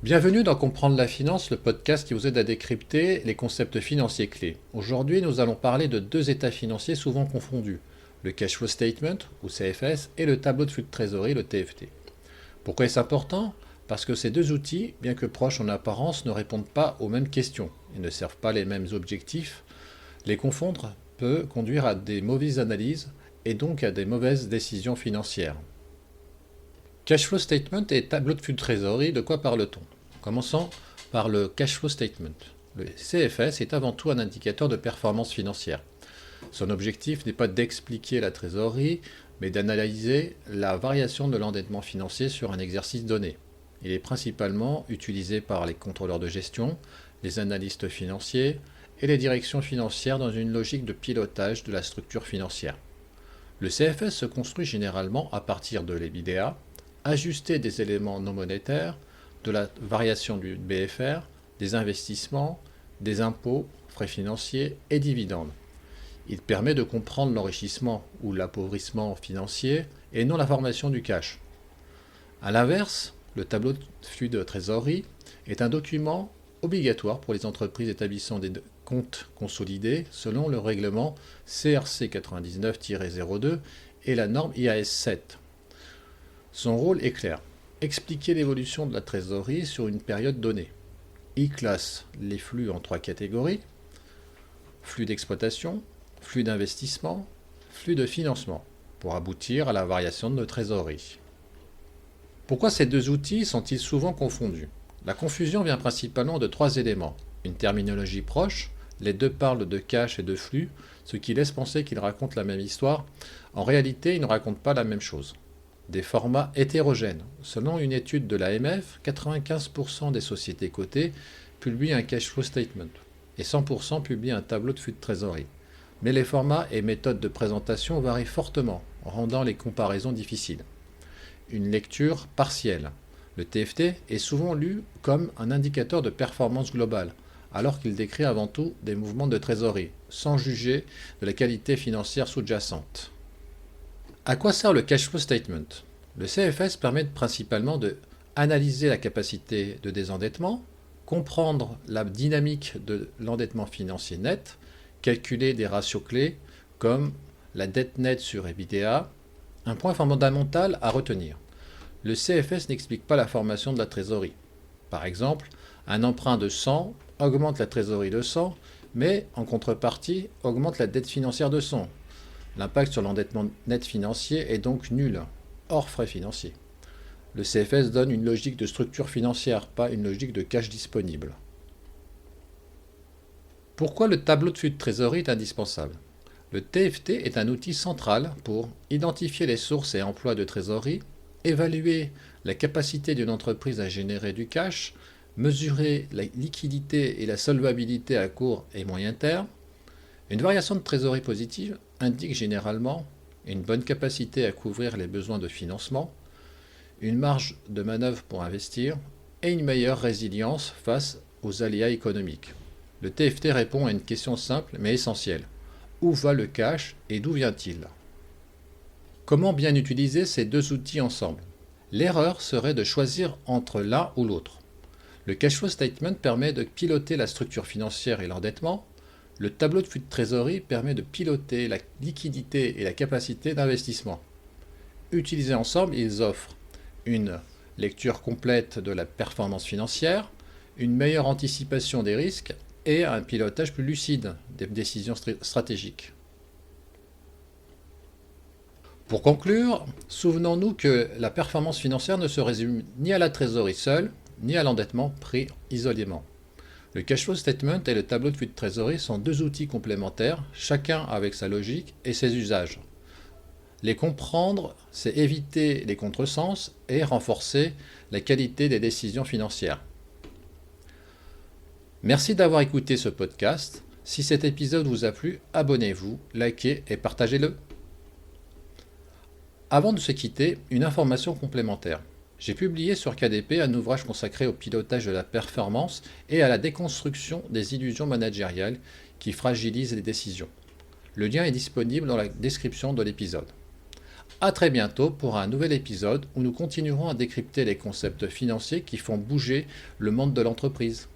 Bienvenue dans Comprendre la finance, le podcast qui vous aide à décrypter les concepts financiers clés. Aujourd'hui, nous allons parler de deux états financiers souvent confondus, le cash flow statement, ou CFS, et le tableau de flux de trésorerie, le TFT. Pourquoi est-ce important? Parce que ces deux outils, bien que proches en apparence, ne répondent pas aux mêmes questions et ne servent pas les mêmes objectifs. Les confondre peut conduire à des mauvaises analyses et donc à des mauvaises décisions financières. Cash flow statement et tableau de flux de trésorerie, de quoi parle-t-on? Commençons par le cash flow statement. Le CFS est avant tout un indicateur de performance financière. Son objectif n'est pas d'expliquer la trésorerie, mais d'analyser la variation de l'endettement financier sur un exercice donné. Il est principalement utilisé par les contrôleurs de gestion, les analystes financiers et les directions financières dans une logique de pilotage de la structure financière. Le CFS se construit généralement à partir de l'EBITDA, ajusté des éléments non monétaires, de la variation du BFR, des investissements, des impôts, frais financiers et dividendes. Il permet de comprendre l'enrichissement ou l'appauvrissement financier et non la formation du cash. A l'inverse, le tableau de flux de trésorerie est un document obligatoire pour les entreprises établissant des comptes consolidés selon le règlement CRC 99-02 et la norme IAS 7. Son rôle est clair: expliquer l'évolution de la trésorerie sur une période donnée. Il classe les flux en trois catégories: flux d'exploitation, flux d'investissement, flux de financement, pour aboutir à la variation de trésorerie. Pourquoi ces deux outils sont-ils souvent confondus? La confusion vient principalement de trois éléments. Une terminologie proche, les deux parlent de cash et de flux, ce qui laisse penser qu'ils racontent la même histoire. En réalité, ils ne racontent pas la même chose. Des formats hétérogènes. Selon une étude de l'AMF, 95% des sociétés cotées publient un cash flow statement et 100% publient un tableau de flux de trésorerie. Mais les formats et méthodes de présentation varient fortement, rendant les comparaisons difficiles. Une lecture partielle. Le TFT est souvent lu comme un indicateur de performance globale, alors qu'il décrit avant tout des mouvements de trésorerie, sans juger de la qualité financière sous-jacente. À quoi sert le cash flow statement? Le CFS permet principalement de analyser la capacité de désendettement, comprendre la dynamique de l'endettement financier net, calculer des ratios clés comme la dette nette sur EBITDA. Un point fondamental à retenir: le CFS n'explique pas la formation de la trésorerie. Par exemple, un emprunt de 100 augmente la trésorerie de 100, mais en contrepartie augmente la dette financière de 100. L'impact sur l'endettement net financier est donc nul, hors frais financiers. Le CFS donne une logique de structure financière, pas une logique de cash disponible. Pourquoi le tableau de flux de trésorerie est indispensable? Le TFT est un outil central pour identifier les sources et emplois de trésorerie, évaluer la capacité d'une entreprise à générer du cash, mesurer la liquidité et la solvabilité à court et moyen terme. Une variation de trésorerie positive indique généralement une bonne capacité à couvrir les besoins de financement, une marge de manœuvre pour investir et une meilleure résilience face aux aléas économiques. Le TFT répond à une question simple mais essentielle: où va le cash et d'où vient-il? Comment bien utiliser ces deux outils ensemble? L'erreur serait de choisir entre l'un ou l'autre. Le cash flow statement permet de piloter la structure financière et l'endettement. Le tableau de flux de trésorerie permet de piloter la liquidité et la capacité d'investissement. Utilisés ensemble, ils offrent une lecture complète de la performance financière, une meilleure anticipation des risques et un pilotage plus lucide des décisions stratégiques. Pour conclure, souvenons-nous que la performance financière ne se résume ni à la trésorerie seule, ni à l'endettement pris isolément. Le cash flow statement et le tableau de flux de trésorerie sont deux outils complémentaires, chacun avec sa logique et ses usages. Les comprendre, c'est éviter les contresens et renforcer la qualité des décisions financières. Merci d'avoir écouté ce podcast. Si cet épisode vous a plu, abonnez-vous, likez et partagez-le. Avant de se quitter, une information complémentaire. J'ai publié sur KDP un ouvrage consacré au pilotage de la performance et à la déconstruction des illusions managériales qui fragilisent les décisions. Le lien est disponible dans la description de l'épisode. À très bientôt pour un nouvel épisode où nous continuerons à décrypter les concepts financiers qui font bouger le monde de l'entreprise.